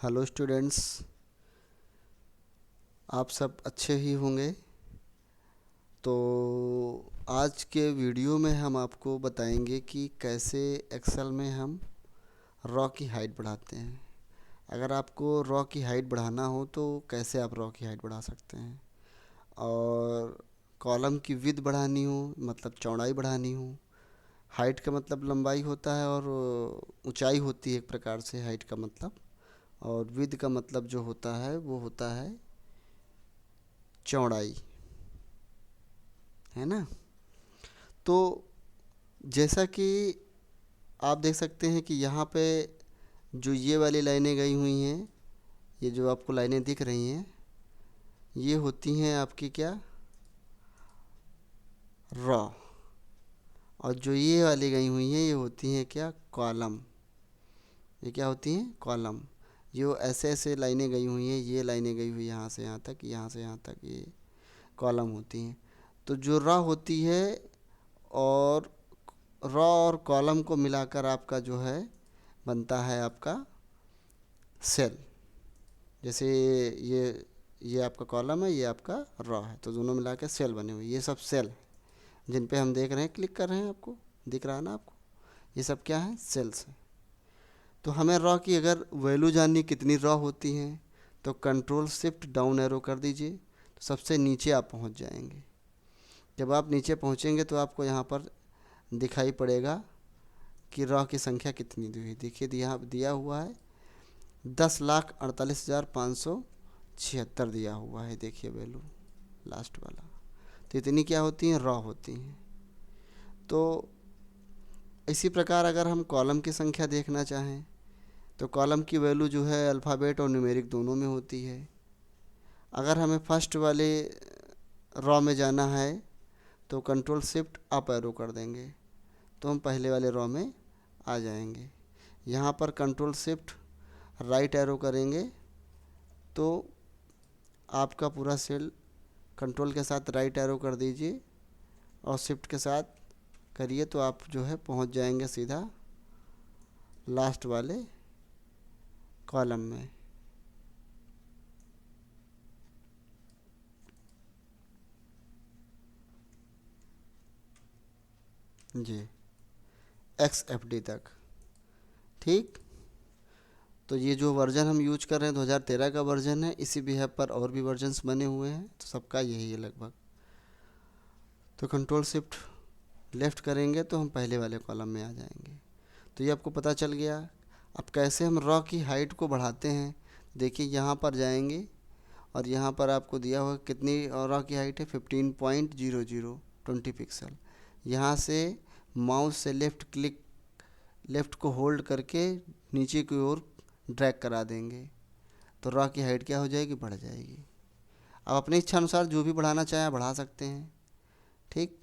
Hello students, आप सब अच्छे ही होंगे। तो आज के वीडियो में हम आपको बताएंगे कि कैसे एक्सेल में हम रॉ की हाइट बढ़ाते हैं। अगर आपको रॉ की हाइट बढ़ाना हो तो कैसे आप रॉ की हाइट बढ़ा सकते हैं, और कॉलम की विड्थ बढ़ानी हो मतलब चौड़ाई बढ़ानी हो। हाइट का मतलब लंबाई होता है और ऊंचाई होती है एक प्रकार से हाइट का मतलब, और विड्थ का मतलब जो होता है वो होता है चौड़ाई, है ना। तो जैसा कि आप देख सकते हैं कि यहाँ पे जो ये वाली लाइनें गई हुई हैं, ये जो आपको लाइनें दिख रही हैं, ये होती हैं आपकी क्या, रॉ। और जो ये वाली गई हुई हैं ये होती हैं क्या, कॉलम। ये क्या होती हैं, कॉलम। जो ऐसे ऐसे लाइनें गई हुई हैं, ये लाइनें गई हुई यहाँ से यहाँ तक, यहाँ से यहाँ तक, ये कॉलम होती हैं। तो जो रॉ होती है, और रॉ और कॉलम को मिलाकर आपका जो है बनता है आपका सेल। जैसे ये आपका कॉलम है, ये आपका रॉ है, तो दोनों मिला के सेल बने हुए, ये सब सेल हैं जिन पे हम देख रहे हैं, क्लिक कर रहे हैं। आपको दिख रहा है ना आपको, ये सब क्या है, सेल्स हैं। तो हमें रॉ की अगर वैल्यू जाननी कितनी रॉ होती हैं, तो कंट्रोल शिफ्ट डाउन एरो कर दीजिए, तो सबसे नीचे आप पहुंच जाएंगे। जब आप नीचे पहुंचेंगे तो आपको यहाँ पर दिखाई पड़ेगा कि रॉ की संख्या कितनी दी हुई। देखिए यहाँ दिया हुआ है 10,48,576 दिया हुआ है। देखिए वैल्यू लास्ट वाला, तो इतनी क्या होती हैं, रॉ होती हैं। तो इसी प्रकार अगर हम कॉलम की संख्या देखना चाहें तो कॉलम की वैल्यू जो है अल्फ़ाबेट और न्यूमेरिक दोनों में होती है। अगर हमें फर्स्ट वाले रॉ में जाना है तो कंट्रोल शिफ्ट अप एरो कर देंगे, तो हम पहले वाले रॉ में आ जाएंगे। यहाँ पर कंट्रोल शिफ्ट राइट एरो करेंगे तो आपका पूरा सेल, कंट्रोल के साथ राइट एरो कर दीजिए और शिफ्ट के साथ करिए तो आप जो है पहुंच जाएंगे सीधा लास्ट वाले कॉलम में। जी, एक्स एफ डी तक। ठीक। तो ये जो वर्जन हम यूज कर रहे हैं 2013 का वर्जन है। इसी बिहेव पर और भी वर्जन्स बने हुए हैं, तो सबका यही है लगभग। तो कंट्रोल शिफ्ट लेफ़्ट करेंगे तो हम पहले वाले कॉलम में आ जाएंगे। तो ये आपको पता चल गया। अब कैसे हम रॉ की हाइट को बढ़ाते हैं, देखिए यहाँ पर जाएंगे और यहाँ पर आपको दिया हुआ कितनी रॉ की हाइट है, 15.00 20 पिक्सल। यहाँ से माउस से लेफ़्ट को होल्ड करके नीचे की ओर ड्रैग करा देंगे, तो रॉ की हाइट क्या हो जाएगी, बढ़ जाएगी। अब अपनी इच्छा अनुसार जो भी बढ़ाना चाहें बढ़ा सकते हैं। ठीक।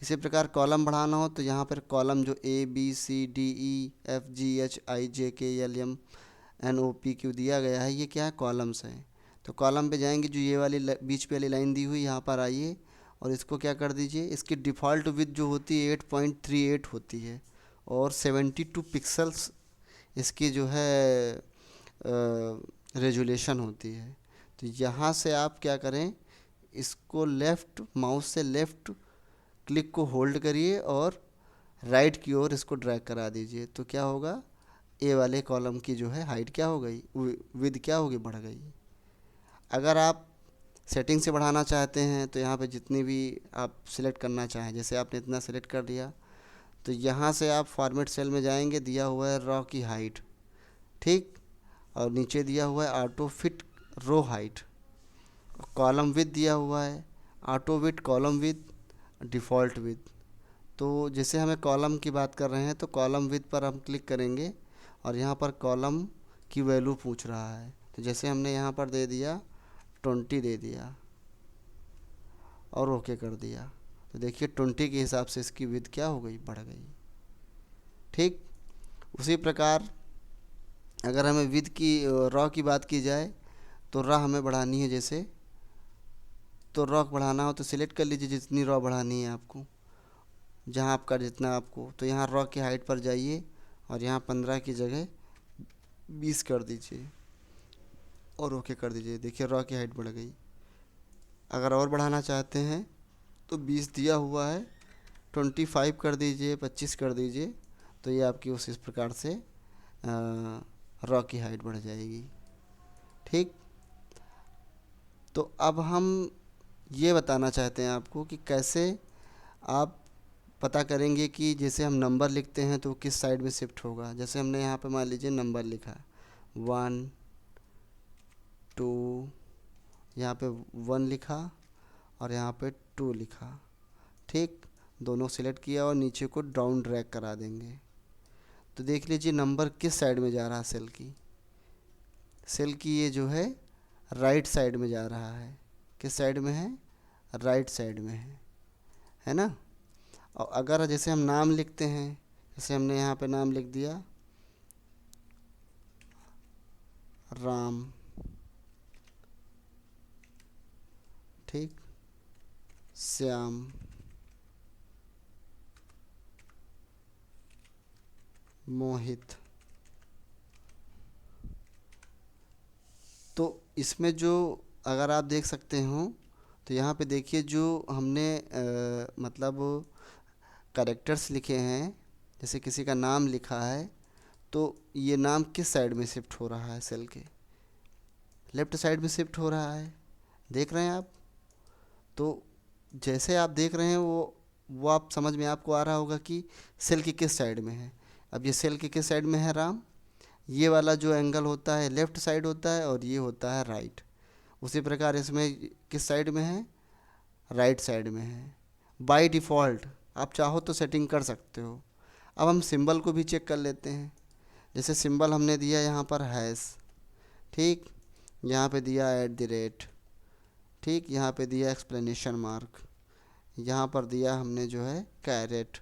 इसी प्रकार कॉलम बढ़ाना हो तो यहाँ पर कॉलम जो ABCDEFGHIJKLM NOPQ दिया गया है, ये क्या है, कॉलम्स हैं। तो कॉलम पे जाएंगे, जो ये वाली बीच पे वाली लाइन दी हुई, यहाँ पर आइए और इसको क्या कर दीजिए, इसकी डिफ़ॉल्ट विड्थ जो होती है 8.38 होती है, और 72 पिक्सल्स इसकी जो है रेजुलेशन होती है। तो यहाँ से आप क्या करें, इसको लेफ़्ट माउस से लेफ़्ट क्लिक को होल्ड करिए और राइट की ओर इसको ड्रैग करा दीजिए, तो क्या होगा, ए वाले कॉलम की जो है हाइट क्या हो गई, विड्थ क्या होगी, बढ़ गई। अगर आप सेटिंग से बढ़ाना चाहते हैं तो यहाँ पे जितनी भी आप सिलेक्ट करना चाहें, जैसे आपने इतना सिलेक्ट कर दिया, तो यहाँ से आप फॉर्मेट सेल में जाएंगे, दिया हुआ है रॉ की हाइट। ठीक। और नीचे दिया हुआ है auto fit row height. Column width दिया हुआ है auto width column width default width. तो जैसे हमें कॉलम की बात कर रहे हैं तो कॉलम विथ पर हम क्लिक करेंगे और यहाँ पर कॉलम की वैल्यू पूछ रहा है, तो जैसे हमने यहाँ पर दे दिया 20 दे दिया और ओके कर दिया, तो देखिए 20 के हिसाब से इसकी विड्थ क्या हो गई, बढ़ गई। ठीक। उसी प्रकार अगर हमें विड्थ की रॉ की बात की जाए तो रॉ हमें बढ़ानी है, जैसे तो रॉ बढ़ाना हो तो सिलेक्ट कर लीजिए जितनी रॉ बढ़ानी है आपको, जहाँ आपका जितना आपको, तो यहाँ रॉ की हाइट पर जाइए और यहाँ 15 की जगह 20 कर दीजिए। और ओके कर दीजिए। देखिए रॉ की हाइट बढ़ गई। अगर और बढ़ाना चाहते हैं तो 20 दिया हुआ है, 25 कर दीजिए, 25 कर दीजिए, तो ये आपकी उस इस प्रकार से रॉ की हाइट बढ़ जाएगी। ठीक। तो अब हम ये बताना चाहते हैं आपको कि कैसे आप पता करेंगे कि जैसे हम नंबर लिखते हैं तो किस साइड में शिफ्ट होगा। जैसे हमने यहाँ पे मान लीजिए नंबर लिखा 1 2, यहाँ पे 1 लिखा और यहाँ पे 2 लिखा। ठीक। दोनों सिलेक्ट किया और नीचे को डाउन ड्रैग करा देंगे। तो देख लीजिए नंबर किस साइड में जा रहा है सेल की ये जो है राइट साइड में जा रहा है। किस साइड में है? राइट साइड में है ना। और अगर जैसे हम नाम लिखते हैं, जैसे हमने यहाँ पे नाम लिख दिया राम। ठीक। श्याम, मोहित। तो इसमें जो अगर आप देख सकते हो तो यहाँ पे देखिए जो हमने मतलब कैरेक्टर्स लिखे हैं, जैसे किसी का नाम लिखा है तो ये नाम किस साइड में शिफ्ट हो रहा है? सेल के लेफ्ट साइड में शिफ्ट हो रहा है। देख रहे हैं आप? तो जैसे आप देख रहे हैं वो आप समझ में आपको आ रहा होगा कि सेल की किस साइड में है। अब ये सेल की किस साइड में है? राम। ये वाला जो एंगल होता है लेफ़्ट साइड होता है और ये होता है राइट। उसी प्रकार इसमें किस साइड में है? राइट साइड में है। बाय डिफ़ॉल्ट आप चाहो तो सेटिंग कर सकते हो। अब हम सिंबल को भी चेक कर लेते हैं। जैसे सिंबल हमने दिया यहाँ पर हैश। ठीक। यहाँ पे दिया @। ठीक। यहाँ पे दिया एक्सप्लेनेशन मार्क। यहाँ पर दिया हमने जो है कैरेट।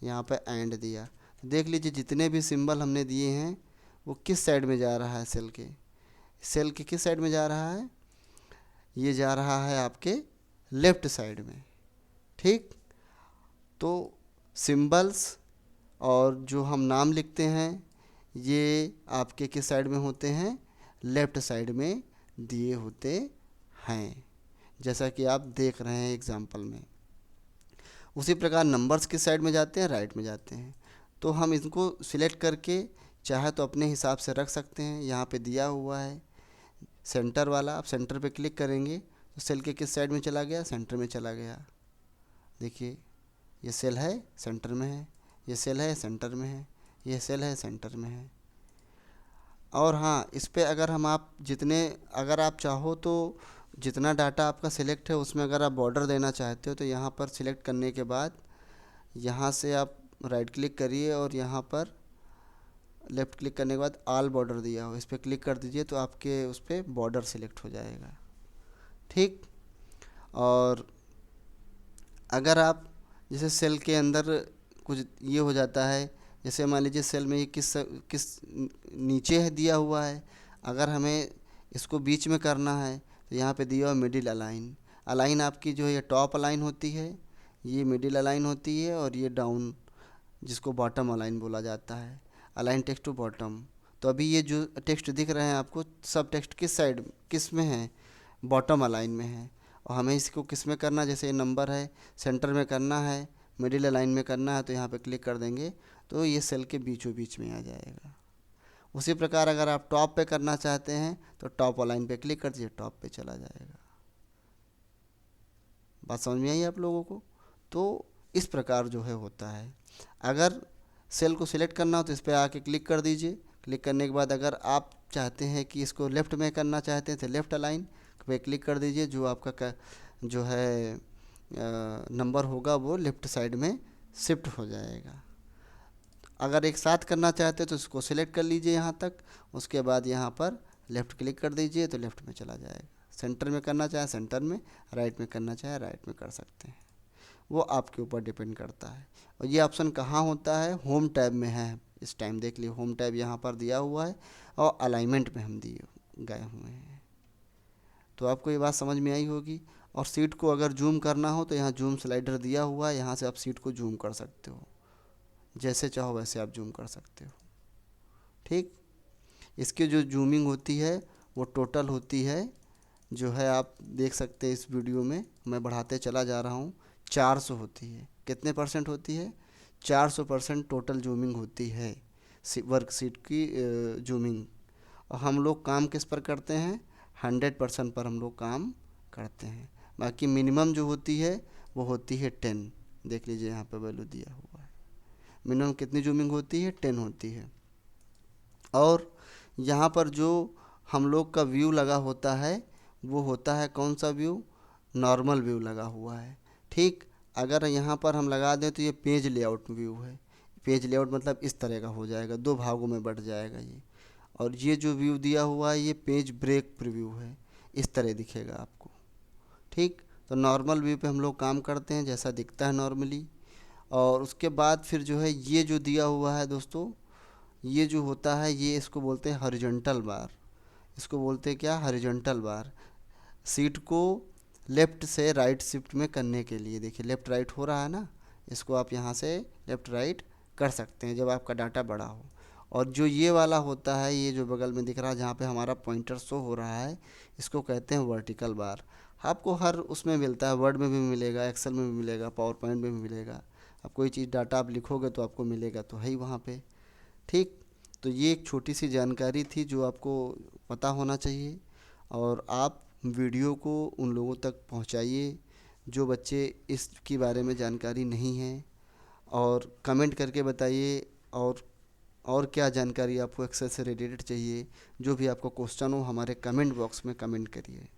यहाँ पे एंड दिया। देख लीजिए जितने भी सिंबल हमने दिए हैं वो किस साइड में जा रहा है? सेल के किस साइड में जा रहा है? ये जा रहा है आपके लेफ्ट साइड में। ठीक। तो सिंबल्स और जो हम नाम लिखते हैं ये आपके किस साइड में होते हैं? लेफ्ट साइड में दिए होते हैं, जैसा कि आप देख रहे हैं एग्जाम्पल में। उसी प्रकार नंबर्स किस साइड में जाते हैं? राइट में जाते हैं। तो हम इनको सिलेक्ट करके चाहे तो अपने हिसाब से रख सकते हैं। यहाँ पे दिया हुआ है सेंटर वाला, आप सेंटर पे क्लिक करेंगे तो सेल के किस साइड में चला गया? सेंटर में चला गया। देखिए ये सेल है सेंटर में है, ये सेल है सेंटर में है, ये सेल है सेंटर में है। और हाँ, इस पे अगर अगर आप चाहो तो जितना डाटा आपका सिलेक्ट है उसमें अगर आप बॉर्डर देना चाहते हो तो यहाँ पर सिलेक्ट करने के बाद यहाँ से आप राइट क्लिक करिए और यहाँ पर लेफ़्ट क्लिक करने के बाद ऑल बॉर्डर दिया हो इस पर क्लिक कर दीजिए तो आपके उस पर बॉर्डर सिलेक्ट हो जाएगा। ठीक। और अगर आप जैसे सेल के अंदर कुछ ये हो जाता है, जैसे मान लीजिए सेल में ये किस किस नीचे है दिया हुआ है, अगर हमें इसको बीच में करना है तो यहाँ पे दिया हुआ मिडिल अलाइन। अलाइन आपकी जो है ये टॉप अलाइन होती है, ये मिडिल अलाइन होती है और ये डाउन जिसको बॉटम अलाइन बोला जाता है। Align text to bottom. तो अभी ये जो टेक्स्ट दिख रहे हैं आपको सब टेक्स्ट किस में है? बॉटम अलाइन में है। और हमें इसको किस में करना, जैसे ये नंबर है सेंटर में करना है, मिडिल अलाइन में करना है तो यहाँ पे क्लिक कर देंगे तो ये सेल के बीचों बीच में आ जाएगा। उसी प्रकार अगर आप टॉप पे करना चाहते हैं तो टॉप अलाइन पे क्लिक कर दीजिए, टॉप पे चला जाएगा। बात समझ में आई आप लोगों को? तो इस प्रकार जो है होता है। अगर सेल को सिलेक्ट करना हो तो इस पर आके क्लिक कर दीजिए। क्लिक करने के बाद अगर आप चाहते हैं कि इसको लेफ़्ट में करना चाहते हैं तो लेफ़्ट अलाइन पे क्लिक कर दीजिए। जो आपका जो है नंबर होगा वो लेफ़्ट साइड में शिफ्ट हो जाएगा। अगर एक साथ करना चाहते हैं तो इसको सिलेक्ट कर लीजिए यहाँ तक, उसके बाद यहाँ पर लेफ़्ट क्लिक कर दीजिए तो लेफ़्ट में चला जाएगा। सेंटर में करना चाहे सेंटर में, राइट में करना चाहे राइट में कर सकते हैं, वो आपके ऊपर डिपेंड करता है। और ये ऑप्शन कहाँ होता है? होम टैब में है। इस टाइम देख लिए होम टैब यहाँ पर दिया हुआ है और अलाइनमेंट में हम दिए गए हुए हैं। तो आपको ये बात समझ में आई होगी। और सीट को अगर जूम करना हो तो यहाँ जूम स्लाइडर दिया हुआ है, यहाँ से आप सीट को जूम कर सकते हो, जैसे चाहो वैसे आप जूम कर सकते हो। ठीक। इसकी जो जूमिंग होती है वो टोटल होती है, जो है आप देख सकते हैं इस वीडियो में, मैं बढ़ाते चला जा रहा हूँ, 400 होती है। कितने परसेंट होती है? 400% टोटल जूमिंग होती है वर्कशीट की जूमिंग। और हम लोग काम किस पर करते हैं? 100% पर हम लोग काम करते हैं। बाकी मिनिमम जो होती है वो होती है 10। देख लीजिए यहाँ पे वैल्यू दिया हुआ है। मिनिमम कितनी जूमिंग होती है? 10 होती है। और यहाँ पर जो हम लोग का व्यू लगा होता है वो होता है कौन सा व्यू? नॉर्मल व्यू लगा हुआ है। ठीक, अगर यहाँ पर हम लगा दें तो ये पेज लेआउट व्यू है। पेज लेआउट मतलब इस तरह का हो जाएगा, 2 भागों में बट जाएगा ये। और ये जो व्यू दिया हुआ है ये पेज ब्रेक प्रीव्यू है, इस तरह दिखेगा आपको। ठीक, तो नॉर्मल व्यू पे हम लोग काम करते हैं जैसा दिखता है नॉर्मली। और उसके बाद फिर जो है ये जो दिया हुआ है दोस्तों, ये जो होता है ये इसको बोलते हैं हॉरिजॉन्टल बार। इसको बोलते हैं क्या? हॉरिजॉन्टल बार। सीट को लेफ़्ट से राइट शिफ्ट में करने के लिए, देखिए लेफ़्ट राइट हो रहा है ना, इसको आप यहाँ से लेफ़्ट राइट कर सकते हैं जब आपका डाटा बड़ा हो। और जो ये वाला होता है, ये जो बगल में दिख रहा है जहाँ पे हमारा पॉइंटर शो हो रहा है, इसको कहते हैं वर्टिकल बार। आपको हर उसमें मिलता है, वर्ड में भी मिलेगा, एक्सेल में भी मिलेगा, पावर पॉइंट में भी मिलेगा। आप कोई चीज़ डाटा आप लिखोगे तो आपको मिलेगा तो है ही वहाँ पे। ठीक, तो ये एक छोटी सी जानकारी थी जो आपको पता होना चाहिए। और आप वीडियो को उन लोगों तक पहुंचाइए जो बच्चे इसके बारे में जानकारी नहीं है, और कमेंट करके बताइए। और क्या जानकारी आपको एक्सेल से रिलेटेड चाहिए, जो भी आपको क्वेश्चन हो हमारे कमेंट बॉक्स में कमेंट करिए।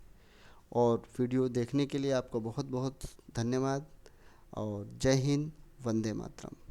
और वीडियो देखने के लिए आपको बहुत बहुत धन्यवाद। और जय हिंद, वंदे मातरम।